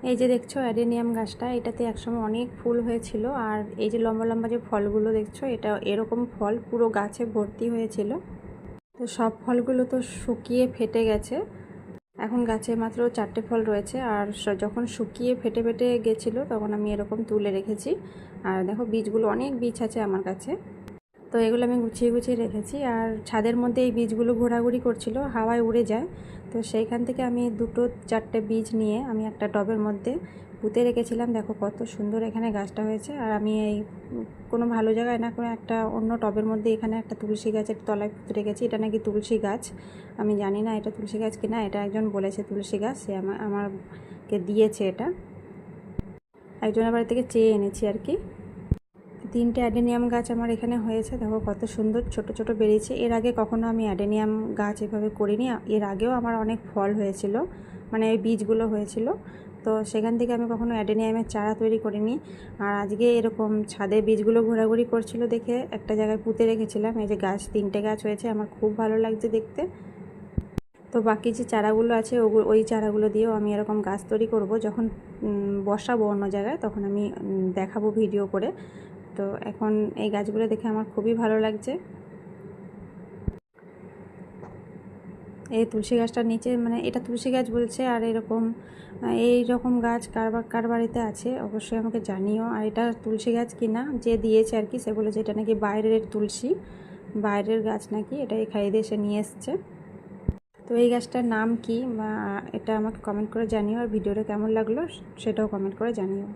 এই যে দেখছো অ্যাডেনিয়াম গাছটা, এটাতে একসময় অনেক ফুল হয়েছিল। আর এই যে লম্বা লম্বা যে ফলগুলো দেখছো, এটা এরকম ফল পুরো গাছে ভর্তি হয়েছিল। তো সব ফলগুলো তো শুকিয়ে ফেটে গেছে। এখন গাছে মাত্র 4টে ফল রয়েছে। আর যখন শুকিয়ে ফেটে ফেটে গেছিলো তখন আমি এরকম তুলে রেখেছি। আর দেখো বীজগুলো, অনেক বীজ আছে আমার কাছে। তো এগুলো আমি গুছিয়ে গুছিয়ে রেখেছি। আর ছাদের মধ্যে এই বীজগুলো ঘোরাঘুরি করছিল, হাওয়ায় উড়ে যায়। তো সেইখান থেকে আমি 2-4টে বীজ নিয়ে আমি একটা টবের মধ্যে পুঁতে রেখেছিলাম। দেখো কত সুন্দর এখানে গাছটা হয়েছে। আর আমি এই কোনো ভালো জায়গায় না, কোনো একটা অন্য টবের মধ্যে এখানে একটা তুলসী গাছের তলায় পুঁতে রেখেছি। এটা নাকি তুলসী গাছ, আমি জানি না এটা তুলসী গাছ কিনা। এটা একজন বলেছে তুলসী গাছ, সে আমাকে দিয়েছে। এটা একজনের বাড়ি থেকে চেয়ে এনেছি আর কি। 3টে অ্যাডেনিয়াম গাছ আমার এখানে হয়েছে। দেখো কত সুন্দর ছোট ছোট বেরিয়েছে। এর আগে কখনো আমি অ্যাডেনিয়াম গাছ এভাবে করিনি। এর আগেও আমার অনেক ফল হয়েছিল, মানে এই বীজগুলো হয়েছিল। তো সেখান থেকে আমি কখনো অ্যাডেনিয়ামের চারা তৈরি করিনি। আর আজকে এরকম ছাদে বীজগুলো ঘোরাঘুরি করছিল দেখে একটা জায়গায় পুঁতে রেখেছিলাম। এই যে গাছ, 3টে গাছ হয়েছে, আমার খুব ভালো লাগছে দেখতে। তো বাকি যে চারাগুলো আছে ওই চারাগুলো দিয়েও আমি এরকম গাছ তৈরি করব। যখন বসাবো অন্য জায়গায় তখন আমি দেখাবো ভিডিও করে। তো এখন এই গাছগুলো দেখে আমার খুবই ভালো লাগছে। এই তুলসী গাছটার নিচে, মানে এটা তুলসী গাছ বলছে। আর এই রকম গাছ কার বাড়িতে আছে অবশ্যই আমাকে জানিও। আর এটা তুলসী গাছ কিনা যে দিয়েছে আর কি, সে বলেছে এটা নাকি বাইরের তুলসী, বাইরের গাছ নাকি, এটা এই খাইয়ে এসে নিয়ে এসছে। তো এই গাছটার নাম কি বা এটা আমাকে কমেন্ট করে জানিও। আর ভিডিওটা কেমন লাগলো সেটাও কমেন্ট করে জানিও।